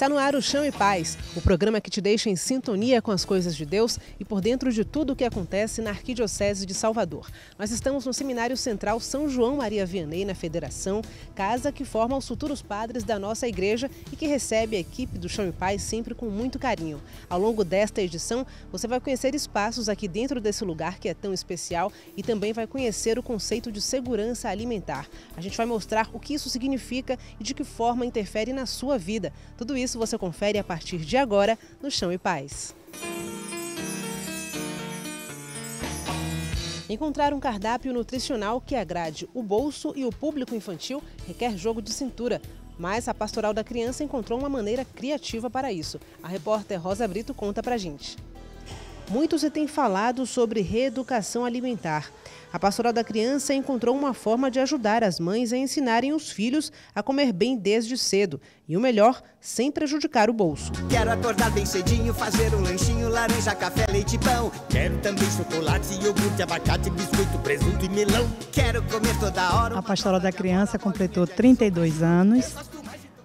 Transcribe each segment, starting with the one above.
Está no ar o Chão e Paz, o programa que te deixa em sintonia com as coisas de Deus e por dentro de tudo o que acontece na Arquidiocese de Salvador. Nós estamos no Seminário Central São João Maria Vianney, na Federação, casa que forma os futuros padres da nossa igreja e que recebe a equipe do Chão e Paz sempre com muito carinho. Ao longo desta edição, você vai conhecer espaços aqui dentro desse lugar que é tão especial e também vai conhecer o conceito de segurança alimentar. A gente vai mostrar o que isso significa e de que forma interfere na sua vida. Tudo isso você confere a partir de agora no Chão e Paz. Encontrar um cardápio nutricional que agrade o bolso e o público infantil requer jogo de cintura. Mas a Pastoral da Criança encontrou uma maneira criativa para isso. A repórter Rosa Brito conta pra gente. Muito se tem falado sobre reeducação alimentar. A Pastoral da Criança encontrou uma forma de ajudar as mães a ensinarem os filhos a comer bem desde cedo. E o melhor, sem prejudicar o bolso. Quero acordar bem cedinho, fazer um lanchinho, laranja, café, leite e pão. Quero também chocolate, iogurte, abacate, biscoito, presunto e melão. Quero comer toda hora. A Pastoral da Criança completou 32 anos.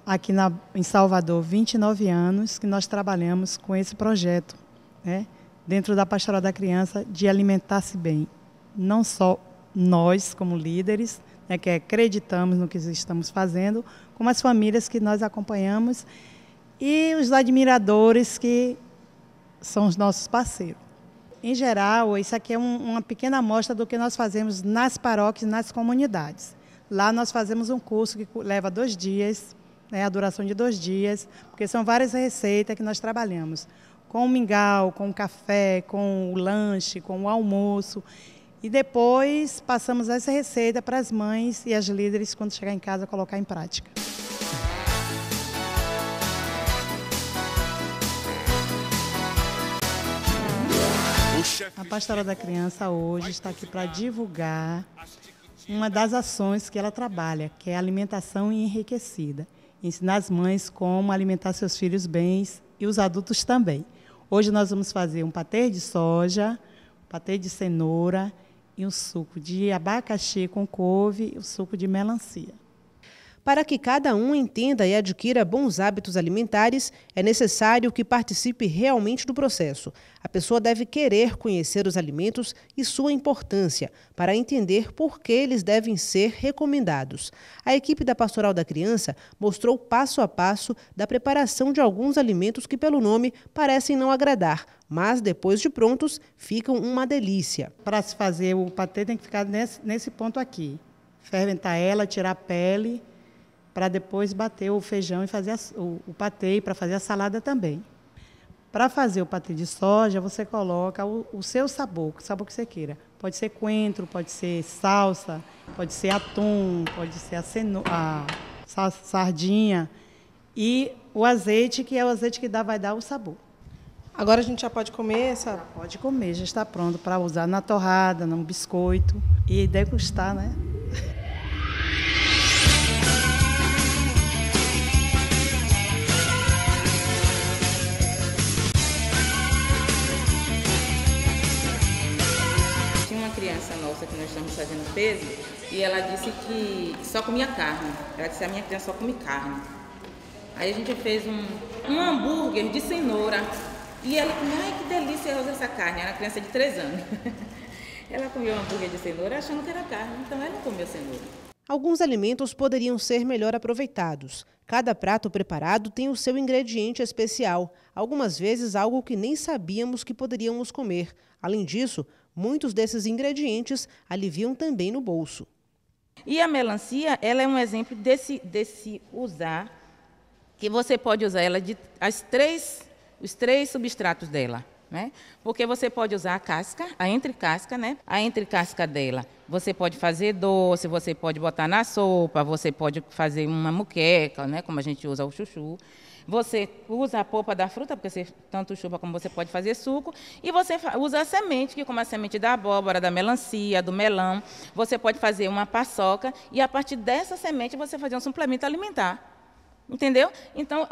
Aqui em Salvador, 29 anos que nós trabalhamos com esse projeto, né? Dentro da Pastoral da Criança, de alimentar-se bem. Não só nós, como líderes, né, que acreditamos no que estamos fazendo, como as famílias que nós acompanhamos e os admiradores que são os nossos parceiros. Em geral, isso aqui é uma pequena amostra do que nós fazemos nas paróquias e nas comunidades. Lá nós fazemos um curso que leva 2 dias, né, a duração de 2 dias, porque são várias receitas que nós trabalhamos. Com o mingau, com o café, com o lanche, com o almoço. E depois passamos essa receita para as mães e as líderes, quando chegar em casa, colocar em prática. A Pastoral da Criança hoje está aqui para divulgar uma das ações que ela trabalha, que é a alimentação enriquecida. Ensinar as mães como alimentar seus filhos bem e os adultos também. Hoje nós vamos fazer um patê de soja, patê de cenoura e um suco de abacaxi com couve e o suco de melancia. Para que cada um entenda e adquira bons hábitos alimentares, é necessário que participe realmente do processo. A pessoa deve querer conhecer os alimentos e sua importância, para entender por que eles devem ser recomendados. A equipe da Pastoral da Criança mostrou passo a passo da preparação de alguns alimentos que, pelo nome, parecem não agradar, mas depois de prontos, ficam uma delícia. Para se fazer o patê tem que ficar nesse ponto aqui. Fermentar ela, tirar a pele, para depois bater o feijão e fazer o patê, para fazer a salada também. Para fazer o patê de soja, você coloca o seu sabor, o sabor que você queira. Pode ser coentro, pode ser salsa, pode ser atum, pode ser a sardinha e o azeite, que é o azeite que vai dar o sabor. Agora a gente já pode comer essa? Já pode comer, já está pronto para usar na torrada, no biscoito e degustar, né? Criança nossa que nós estamos fazendo peso e ela disse que só comia carne. Ela disse que a minha criança só come carne. Aí a gente fez um hambúrguer de cenoura e ela comeu, ai que delícia eu usar essa carne. Era uma criança de 3 anos. Ela comeu um hambúrguer de cenoura achando que era carne, então ela não comeu cenoura. Alguns alimentos poderiam ser melhor aproveitados. Cada prato preparado tem o seu ingrediente especial, algumas vezes algo que nem sabíamos que poderíamos comer. Além disso, muitos desses ingredientes aliviam também no bolso. E a melancia, ela é um exemplo desse usar, que você pode usar ela os 3 substratos dela, né? Porque você pode usar a casca, a entrecasca, né? A entrecasca dela, você pode fazer doce, você pode botar na sopa, você pode fazer uma moqueca, né? Como a gente usa o chuchu. Você usa a polpa da fruta, porque você tanto chupa como você pode fazer suco. E você usa a semente, que como a semente da abóbora, da melancia, do melão, você pode fazer uma paçoca e a partir dessa semente você fazer um suplemento alimentar. Entendeu? Então,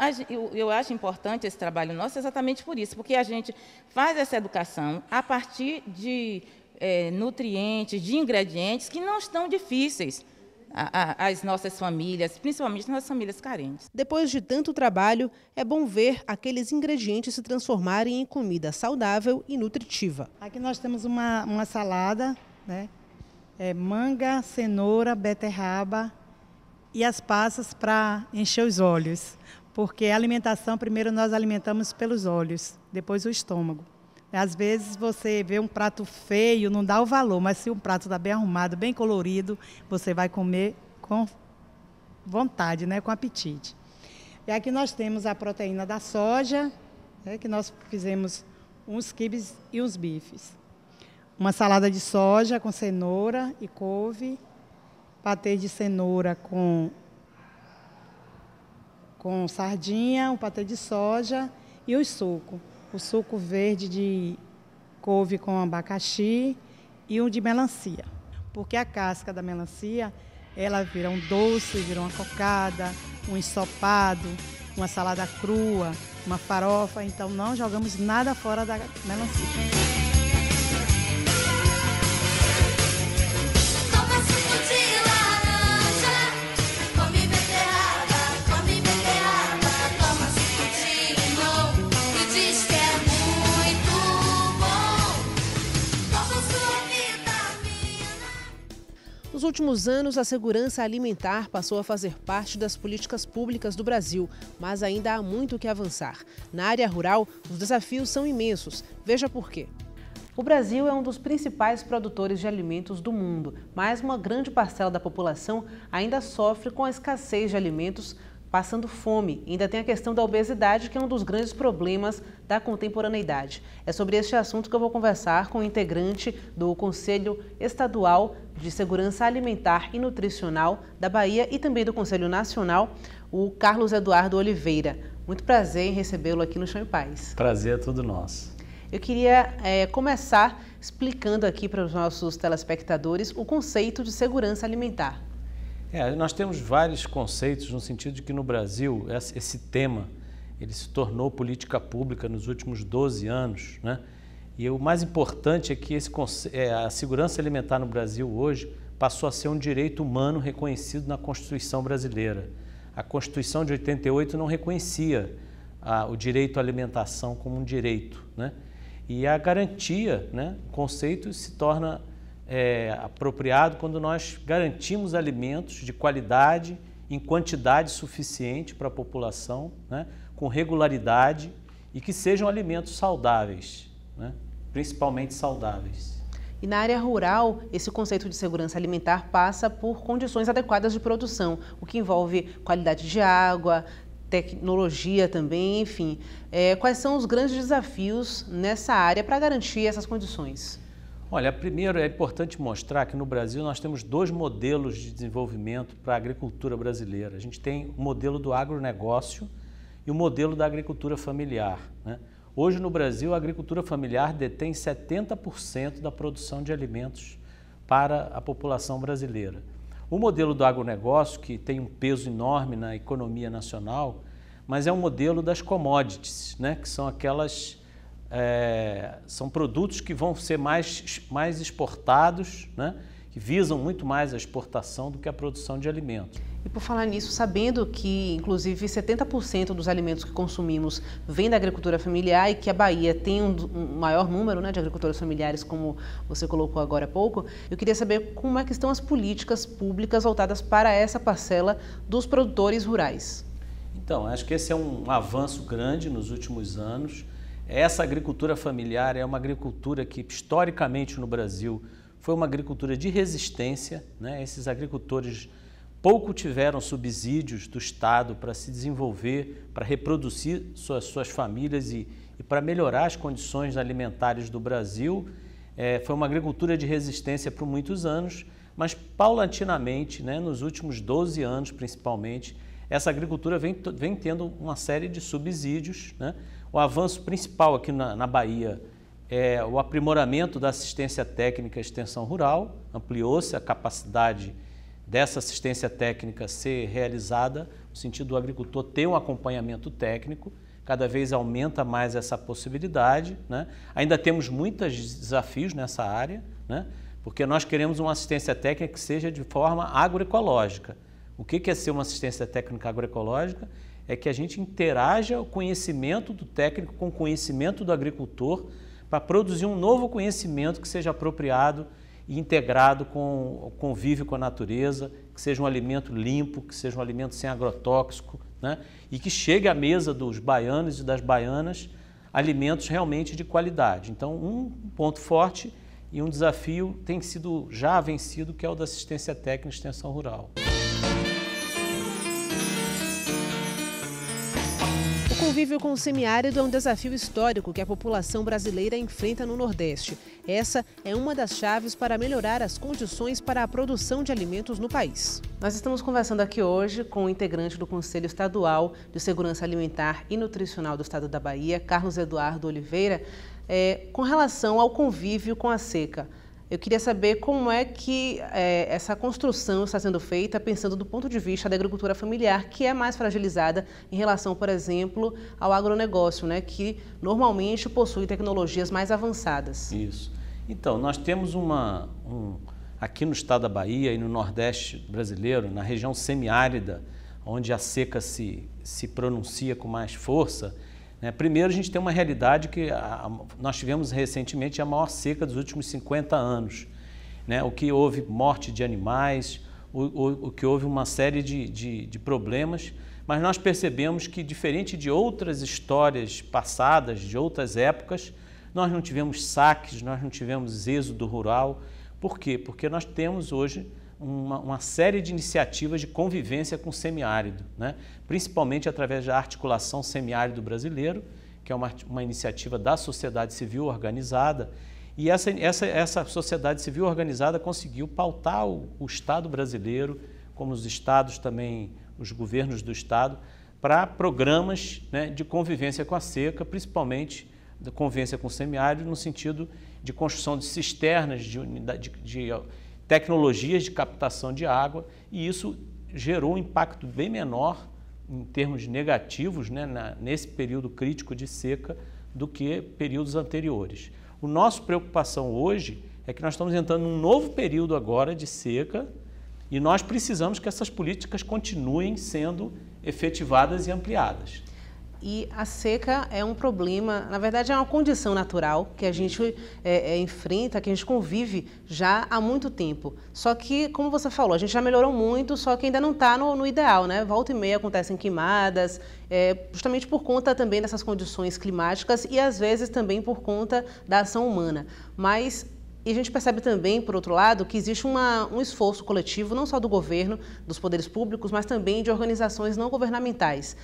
eu acho importante esse trabalho nosso exatamente por isso, porque a gente faz essa educação a partir de nutrientes, de ingredientes que não estão difíceis. as nossas famílias, principalmente as nossas famílias carentes. Depois de tanto trabalho, é bom ver aqueles ingredientes se transformarem em comida saudável e nutritiva. Aqui nós temos uma salada, né? Manga, cenoura, beterraba e as passas para encher os olhos. Porque a alimentação, primeiro nós alimentamos pelos olhos, depois o estômago. Às vezes você vê um prato feio, não dá o valor, mas se um prato está bem arrumado, bem colorido, você vai comer com vontade, né? Com apetite. E aqui nós temos a proteína da soja, né? Que nós fizemos uns quibes e uns bifes. Uma salada de soja com cenoura e couve, patê de cenoura com sardinha, um patê de soja e o suco. O suco verde de couve com abacaxi e um de melancia. Porque a casca da melancia, ela vira um doce, vira uma cocada, um ensopado, uma salada crua, uma farofa. Então, não jogamos nada fora da melancia. Nos últimos anos, a segurança alimentar passou a fazer parte das políticas públicas do Brasil, mas ainda há muito que avançar. Na área rural, os desafios são imensos. Veja por quê. O Brasil é um dos principais produtores de alimentos do mundo, mas uma grande parcela da população ainda sofre com a escassez de alimentos, passando fome. Ainda tem a questão da obesidade, que é um dos grandes problemas da contemporaneidade. É sobre este assunto que eu vou conversar com o integrante do Conselho Estadual de Segurança Alimentar e Nutricional da Bahia e também do Conselho Nacional, o Carlos Eduardo Oliveira. Muito prazer em recebê-lo aqui no Chão e Paz. Prazer é todo nosso. Eu queria começar explicando aqui para os nossos telespectadores o conceito de segurança alimentar. Nós temos vários conceitos no sentido de que no Brasil esse tema ele se tornou política pública nos últimos 12 anos, né? E o mais importante é que a segurança alimentar no Brasil hoje passou a ser um direito humano reconhecido na Constituição brasileira. A Constituição de 88 não reconhecia o direito à alimentação como um direito, né? E a garantia, né, o conceito se torna apropriado quando nós garantimos alimentos de qualidade, em quantidade suficiente para a população, né, com regularidade e que sejam alimentos saudáveis, né, principalmente saudáveis. E na área rural, esse conceito de segurança alimentar passa por condições adequadas de produção, o que envolve qualidade de água, tecnologia também, enfim. Quais são os grandes desafios nessa área para garantir essas condições? Olha, primeiro é importante mostrar que no Brasil nós temos dois modelos de desenvolvimento para a agricultura brasileira. A gente tem o modelo do agronegócio e o modelo da agricultura familiar, né? Hoje no Brasil a agricultura familiar detém 70% da produção de alimentos para a população brasileira. O modelo do agronegócio, que tem um peso enorme na economia nacional, mas é um modelo das commodities, né? Que são aquelas... são produtos que vão ser mais exportados, né? Que visam muito mais a exportação do que a produção de alimentos. E por falar nisso, sabendo que inclusive 70% dos alimentos que consumimos vem da agricultura familiar e que a Bahia tem um maior número, né, de agricultores familiares, como você colocou agora há pouco, eu queria saber como é que estão as políticas públicas voltadas para essa parcela dos produtores rurais. Então, acho que esse é um avanço grande nos últimos anos. Essa agricultura familiar é uma agricultura que, historicamente no Brasil, foi uma agricultura de resistência, né? Esses agricultores pouco tiveram subsídios do Estado para se desenvolver, para reproduzir suas famílias e para melhorar as condições alimentares do Brasil. Foi uma agricultura de resistência por muitos anos, mas paulatinamente, né, nos últimos 12 anos principalmente, essa agricultura vem tendo uma série de subsídios, né? O avanço principal aqui na Bahia é o aprimoramento da assistência técnica e extensão rural, ampliou-se a capacidade dessa assistência técnica ser realizada, no sentido do agricultor ter um acompanhamento técnico, cada vez aumenta mais essa possibilidade, né? Ainda temos muitos desafios nessa área, né? porque nós queremos uma assistência técnica que seja de forma agroecológica. O que é ser uma assistência técnica agroecológica? É que a gente interaja o conhecimento do técnico com o conhecimento do agricultor para produzir um novo conhecimento que seja apropriado e integrado com o convívio com a natureza, que seja um alimento limpo, que seja um alimento sem agrotóxico, né? E que chegue à mesa dos baianos e das baianas alimentos realmente de qualidade. Então, um ponto forte e um desafio tem sido já vencido, que é o da assistência técnica e extensão rural. O convívio com o semiárido é um desafio histórico que a população brasileira enfrenta no Nordeste. Essa é uma das chaves para melhorar as condições para a produção de alimentos no país. Nós estamos conversando aqui hoje com o integrante do Conselho Estadual de Segurança Alimentar e Nutricional do Estado da Bahia, Carlos Eduardo Oliveira, com relação ao convívio com a seca. Eu queria saber como é que essa construção está sendo feita, pensando do ponto de vista da agricultura familiar, que é mais fragilizada em relação, por exemplo, ao agronegócio, né, que normalmente possui tecnologias mais avançadas. Isso. Então, nós temos aqui no estado da Bahia e no Nordeste brasileiro, na região semiárida, onde a seca se pronuncia com mais força. Primeiro, a gente tem uma realidade que nós tivemos recentemente a maior seca dos últimos 50 anos. O que houve morte de animais, o que houve uma série de problemas, mas nós percebemos que, diferente de outras histórias passadas, de outras épocas, nós não tivemos saques, nós não tivemos êxodo rural. Por quê? Porque nós temos hoje uma série de iniciativas de convivência com o semiárido, principalmente através da articulação semiárido brasileiro, que é uma iniciativa da sociedade civil organizada, e essa sociedade civil organizada conseguiu pautar o Estado brasileiro, como os estados também, os governos do Estado, para programas de convivência com a seca, principalmente da convivência com o semiárido, no sentido de construção de cisternas, de tecnologias de captação de água, e isso gerou um impacto bem menor em termos negativos, nesse período crítico de seca, do que períodos anteriores. A nossa preocupação hoje é que nós estamos entrando num novo período agora de seca e nós precisamos que essas políticas continuem sendo efetivadas e ampliadas. E a seca é um problema, na verdade é uma condição natural que a gente enfrenta, que a gente convive já há muito tempo. Só que, como você falou, a gente já melhorou muito, só que ainda não está no ideal, né? Volta e meia acontecem queimadas, justamente por conta também dessas condições climáticas e às vezes também por conta da ação humana. Mas e a gente percebe também, por outro lado, que existe um esforço coletivo, não só do governo, dos poderes públicos, mas também de organizações não governamentais.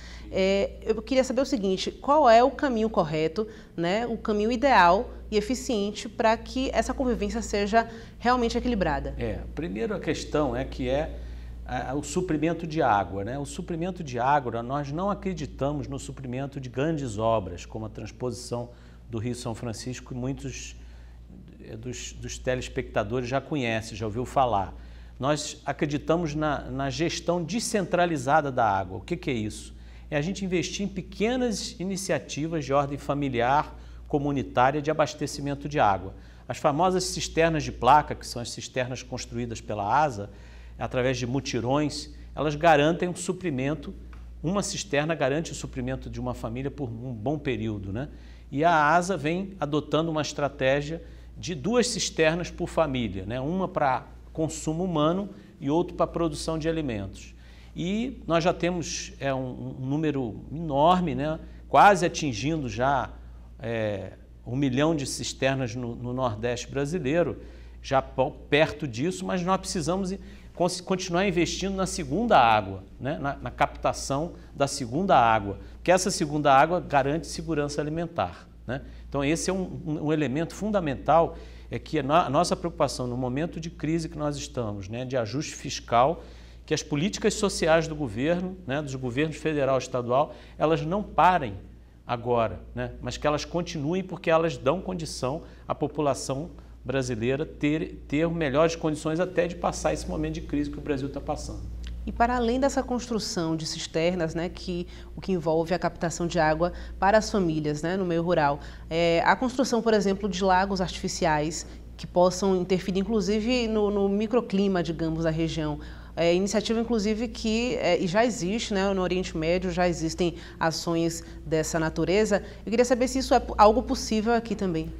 Eu queria saber o seguinte, qual é o caminho correto, o caminho ideal e eficiente para que essa convivência seja realmente equilibrada? Primeiro a questão é o suprimento de água. O suprimento de água, nós não acreditamos no suprimento de grandes obras, como a transposição do Rio São Francisco, que muitos dos telespectadores já conhecem, já ouviu falar. Nós acreditamos na gestão descentralizada da água. O que é isso? É a gente investir em pequenas iniciativas de ordem familiar, comunitária, de abastecimento de água. As famosas cisternas de placa, que são as cisternas construídas pela ASA, através de mutirões, elas garantem um suprimento, uma cisterna garante o suprimento de uma família por um bom período, E a ASA vem adotando uma estratégia de 2 cisternas por família, uma para consumo humano e outra para produção de alimentos. E nós já temos um número enorme, quase atingindo já 1 milhão de cisternas no Nordeste brasileiro, já perto disso, mas nós precisamos continuar investindo na segunda água, na captação da segunda água, porque essa segunda água garante segurança alimentar. Então esse é um elemento fundamental, é que a nossa preocupação no momento de crise que nós estamos, de ajuste fiscal, que as políticas sociais do governo, dos governos federal e estadual, elas não parem agora, mas que elas continuem, porque elas dão condição à população brasileira ter melhores condições até de passar esse momento de crise que o Brasil está passando. E para além dessa construção de cisternas, o que envolve a captação de água para as famílias no meio rural, a construção, por exemplo, de lagos artificiais que possam interferir, inclusive, no microclima, digamos, da região. Iniciativa, inclusive, que já existe, né, no Oriente Médio, já existem ações dessa natureza. Eu queria saber se isso é algo possível aqui também.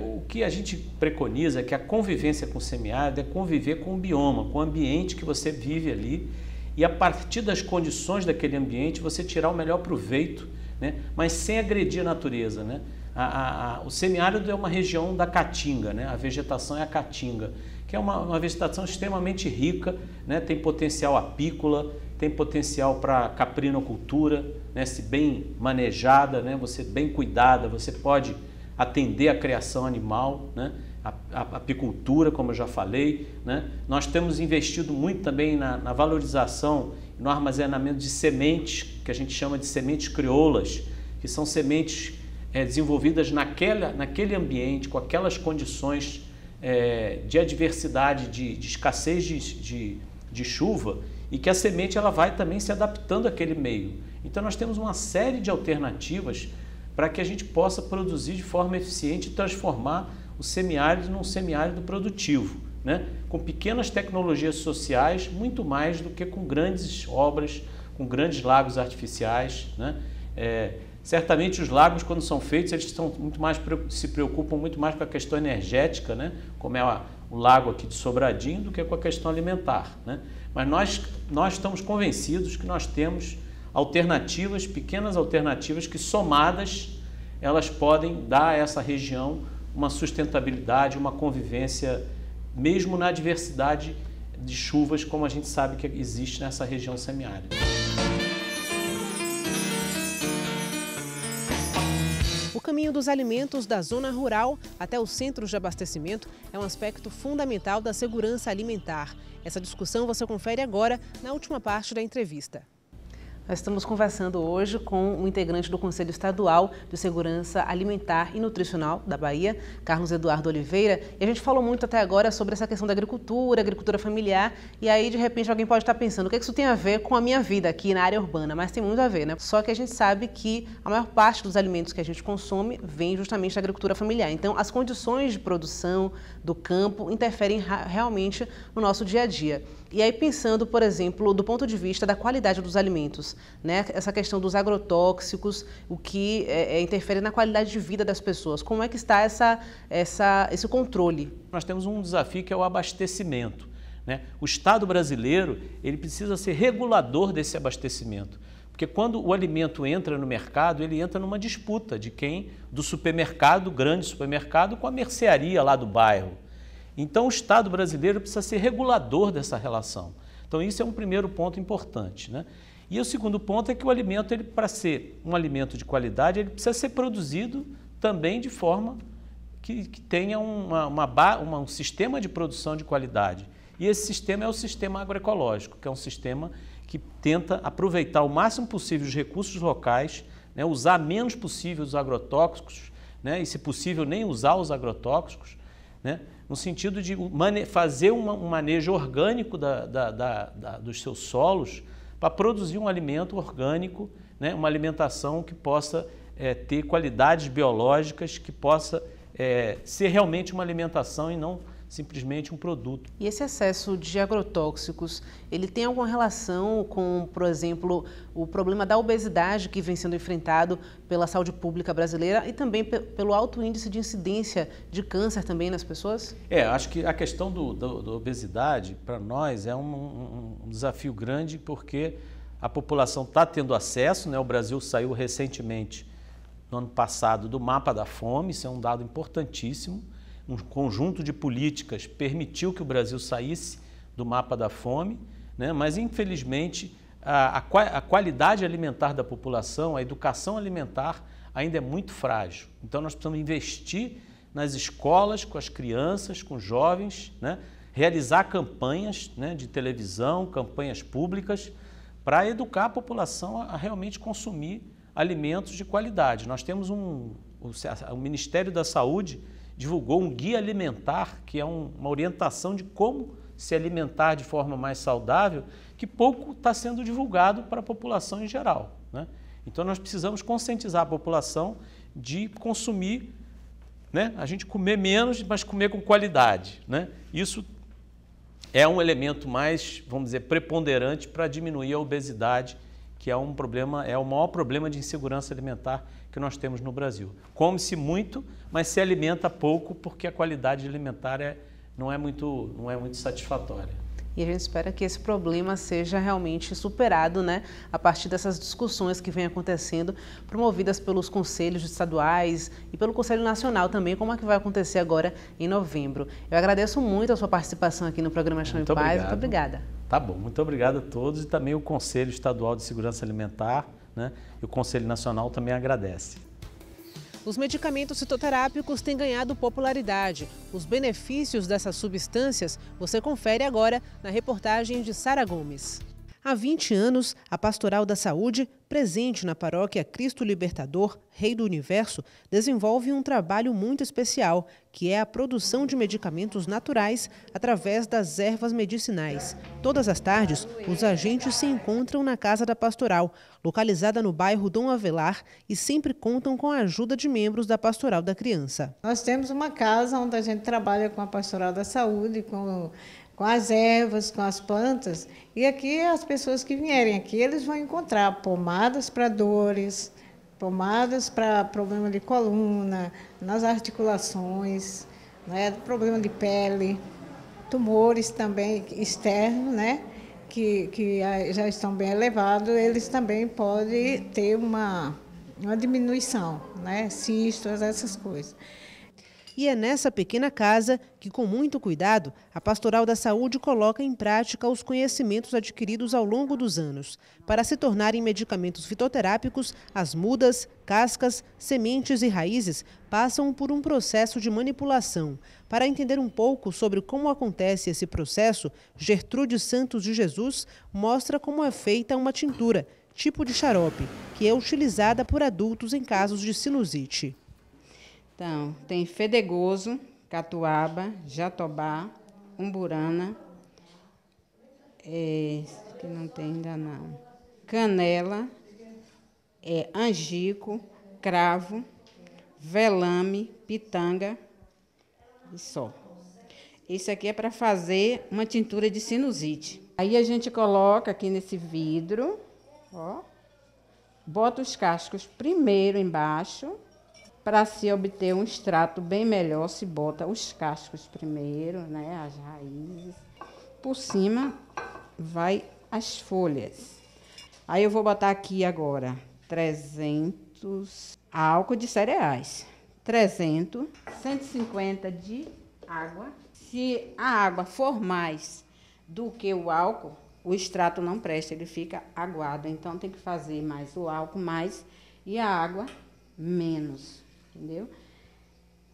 O que a gente preconiza é que a convivência com o semiárido é conviver com o bioma, com o ambiente que você vive ali, e a partir das condições daquele ambiente você tirar o melhor proveito, né, mas sem agredir a natureza, né? O semiárido é uma região da caatinga, né? A vegetação é a caatinga, que é uma vegetação extremamente rica, né? Tem potencial apícola, tem potencial para caprinocultura, né? Se bem manejada, né? Você bem cuidada, você pode atender a criação animal, né? A apicultura, como eu já falei, né? Nós temos investido muito também na valorização e no armazenamento de sementes, que a gente chama de sementes crioulas, que são sementes desenvolvidas naquele ambiente, com aquelas condições de adversidade, de escassez de chuva, e que a semente ela vai também se adaptando àquele meio. Então nós temos uma série de alternativas para que a gente possa produzir de forma eficiente e transformar o semiárido num semiárido produtivo, né? Com pequenas tecnologias sociais, muito mais do que com grandes obras, com grandes lagos artificiais, né? Certamente os lagos, quando são feitos, eles se preocupam muito mais com a questão energética, né? Como é o lago aqui de Sobradinho, do que com a questão alimentar, né? Mas nós estamos convencidos que nós temos alternativas, pequenas alternativas, que somadas elas podem dar a essa região uma sustentabilidade, uma convivência, mesmo na diversidade de chuvas, como a gente sabe que existe nessa região semiárida. O caminho dos alimentos da zona rural até os centros de abastecimento é um aspecto fundamental da segurança alimentar. Essa discussão você confere agora na última parte da entrevista. Nós estamos conversando hoje com um integrante do Conselho Estadual de Segurança Alimentar e Nutricional da Bahia, Carlos Eduardo Oliveira, e a gente falou muito até agora sobre essa questão da agricultura familiar, e aí de repente alguém pode estar pensando, o que isso tem a ver com a minha vida aqui na área urbana? Mas tem muito a ver, né? Só que a gente sabe que a maior parte dos alimentos que a gente consome vem justamente da agricultura familiar. Então, as condições de produção do campo interferem realmente no nosso dia a dia. E aí pensando, por exemplo, do ponto de vista da qualidade dos alimentos, né? Essa questão dos agrotóxicos, o que interfere na qualidade de vida das pessoas. Como é que está esse controle? Nós temos um desafio que é o abastecimento, né? O Estado brasileiro ele precisa ser regulador desse abastecimento. Porque quando o alimento entra no mercado, ele entra numa disputa do supermercado, do grande supermercado, com a mercearia lá do bairro. Então, o Estado brasileiro precisa ser regulador dessa relação. Então, isso é um primeiro ponto importante, né? E o segundo ponto é que o alimento, para ser um alimento de qualidade, ele precisa ser produzido também de forma que tenha um sistema de produção de qualidade. E esse sistema é o sistema agroecológico, que é um sistema que tenta aproveitar o máximo possível os recursos locais, né? Usar menos possível os agrotóxicos, né? E, se possível, nem usar os agrotóxicos, né? No sentido de fazer um manejo orgânico dos seus solos para produzir um alimento orgânico, né? Uma alimentação que possa ter qualidades biológicas, que possa ser realmente uma alimentação e não simplesmente um produto. E esse excesso de agrotóxicos, ele tem alguma relação com, por exemplo, o problema da obesidade que vem sendo enfrentado pela saúde pública brasileira e também pelo alto índice de incidência de câncer também nas pessoas? Acho que a questão da obesidade, para nós, é um desafio grande, porque a população está tendo acesso, né? O Brasil saiu recentemente, no ano passado, do mapa da fome, isso é um dado importantíssimo. Um conjunto de políticas permitiu que o Brasil saísse do mapa da fome, né? Mas, infelizmente, a qualidade alimentar da população, a educação alimentar ainda é muito frágil. Então, nós precisamos investir nas escolas, com as crianças, com os jovens, né? Realizar campanhas, né, de televisão, campanhas públicas, para educar a população a realmente consumir alimentos de qualidade. Nós temos o Ministério da Saúde divulgou um guia alimentar, que é uma orientação de como se alimentar de forma mais saudável, que pouco está sendo divulgado para a população em geral, né? Então, nós precisamos conscientizar a população de consumir né? A gente comer menos, mas comer com qualidade, né? Isso é um elemento mais, vamos dizer, preponderante para diminuir a obesidade, que é um problema, é o maior problema de insegurança alimentar que nós temos no Brasil. Come-se muito, mas se alimenta pouco porque a qualidade alimentar não é muito satisfatória. E a gente espera que esse problema seja realmente superado, né, a partir dessas discussões que vêm acontecendo, promovidas pelos conselhos estaduais e pelo Conselho Nacional também, como é que vai acontecer agora em novembro. Eu agradeço muito a sua participação aqui no programa Chão em Paz. Muito obrigada. Tá bom, muito obrigado a todos e também o Conselho Estadual de Segurança Alimentar, né, e o Conselho Nacional também agradece. Os medicamentos fitoterápicos têm ganhado popularidade. Os benefícios dessas substâncias você confere agora na reportagem de Sara Gomes. Há 20 anos, a Pastoral da Saúde, presente na paróquia Cristo Libertador, Rei do Universo, desenvolve um trabalho muito especial, que é a produção de medicamentos naturais através das ervas medicinais. Todas as tardes, os agentes se encontram na Casa da Pastoral, localizada no bairro Dom Avelar, e sempre contam com a ajuda de membros da Pastoral da Criança. Nós temos uma casa onde a gente trabalha com a Pastoral da Saúde, com as ervas, com as plantas. E aqui as pessoas que vierem aqui, eles vão encontrar pomadas para dores, pomadas para problema de coluna, nas articulações, né, problema de pele, tumores também externos, né, que já estão bem elevados, eles também podem ter uma diminuição, né, cistos, essas coisas. E é nessa pequena casa que, com muito cuidado, a Pastoral da Saúde coloca em prática os conhecimentos adquiridos ao longo dos anos. Para se tornarem medicamentos fitoterápicos, as mudas, cascas, sementes e raízes passam por um processo de manipulação. Para entender um pouco sobre como acontece esse processo, Gertrude Santos de Jesus mostra como é feita uma tintura, tipo de xarope, que é utilizada por adultos em casos de sinusite. Então, tem fedegoso, catuaba, jatobá, umburana, que não tem ainda não, canela, angico, cravo, velame, pitanga e só. Isso aqui é para fazer uma tintura de sinusite. Aí a gente coloca aqui nesse vidro, ó, bota os cascos primeiro embaixo. Para se obter um extrato bem melhor, se bota os cascos primeiro, né, as raízes. Por cima vai as folhas. Aí eu vou botar aqui agora 300 álcool de cereais, 300, 150 de água. Se a água for mais do que o álcool, o extrato não presta, ele fica aguado. Então tem que fazer mais o álcool mais e a água menos. Entendeu?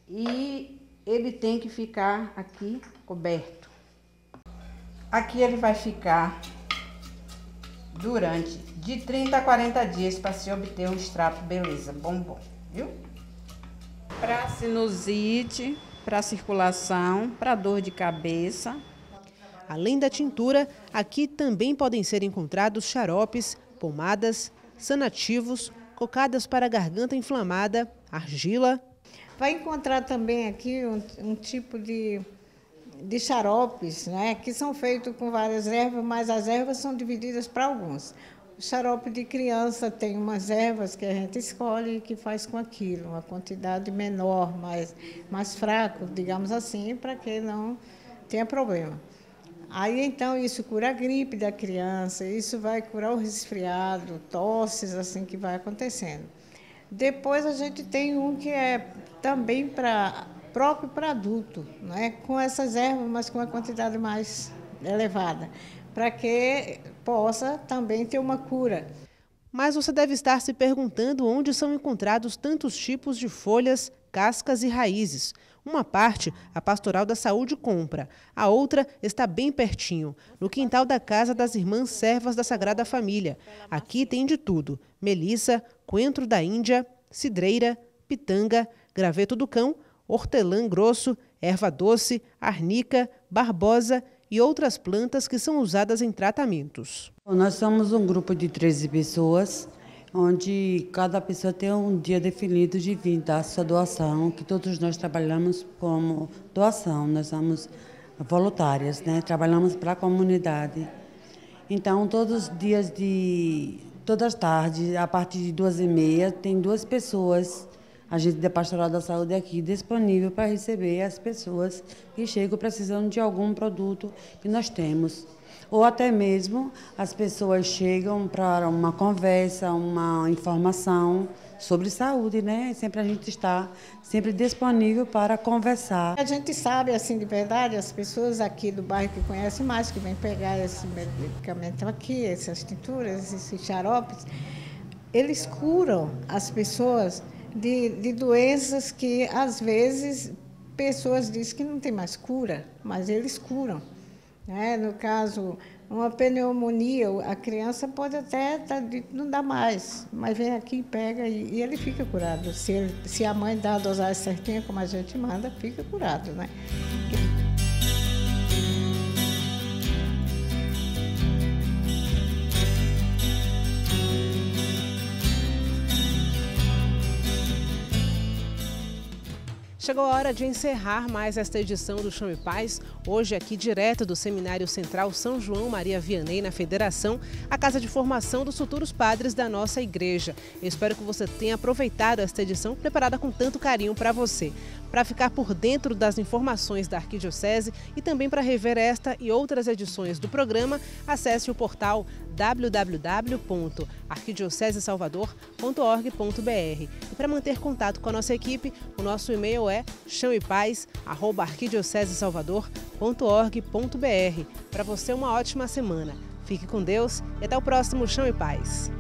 E ele tem que ficar aqui coberto. Aqui ele vai ficar durante de 30 a 40 dias para se obter um extrato beleza, bom, viu? Para sinusite, para circulação, para dor de cabeça. Além da tintura, aqui também podem ser encontrados xaropes, pomadas, sanativos, cocadas para garganta inflamada, argila. Vai encontrar também aqui um tipo de xaropes, né, que são feitos com várias ervas, mas as ervas são divididas para alguns. O xarope de criança tem umas ervas que a gente escolhe e que faz com aquilo, uma quantidade menor, mais fraco, digamos assim, para que não tenha problema. Aí, então, isso cura a gripe da criança, isso vai curar o resfriado, tosses, assim, que vai acontecendo. Depois, a gente tem um que é também próprio para adulto, né? Com essas ervas, mas com uma quantidade mais elevada, para que possa também ter uma cura. Mas você deve estar se perguntando onde são encontrados tantos tipos de folhas, cascas e raízes. Uma parte a Pastoral da Saúde compra, a outra está bem pertinho, no quintal da Casa das Irmãs Servas da Sagrada Família. Aqui tem de tudo: melissa, coentro da Índia, cidreira, pitanga, graveto do cão, hortelã grosso, erva doce, arnica, barbosa e outras plantas que são usadas em tratamentos. Nós somos um grupo de 13 pessoas. onde cada pessoa tem um dia definido de vir dar sua doação, que todos nós trabalhamos como doação, nós somos voluntárias, né? Trabalhamos para a comunidade. Então, todos os dias todas as tardes, a partir de 2h30, tem 2 pessoas, a gente da Pastoral da Saúde aqui, disponível para receber as pessoas que chegam precisando de algum produto que nós temos. Ou até mesmo as pessoas chegam para uma conversa, uma informação sobre saúde, né? Sempre a gente está sempre disponível para conversar. A gente sabe, assim, de verdade, as pessoas aqui do bairro que conhecem mais, que vêm pegar esse medicamento aqui, essas tinturas, esses xaropes, eles curam as pessoas de doenças que, às vezes, pessoas dizem que não tem mais cura, mas eles curam. No caso, uma pneumonia, a criança pode até não dar mais, mas vem aqui e pega e ele fica curado. Se a mãe dá a dosagem certinha, como a gente manda, fica curado, né? Chegou a hora de encerrar mais esta edição do Chão e Paz, hoje aqui direto do Seminário Central São João Maria Vianney, na Federação, a casa de formação dos futuros padres da nossa igreja. Eu espero que você tenha aproveitado esta edição preparada com tanto carinho para você. Para ficar por dentro das informações da Arquidiocese e também para rever esta e outras edições do programa, acesse o portal www.arquidiocesesalvador.org.br. E para manter contato com a nossa equipe, o nosso e-mail é chãoepaz@arquidiocesesalvador.org.br. Para você, uma ótima semana. Fique com Deus e até o próximo Chão e Paz.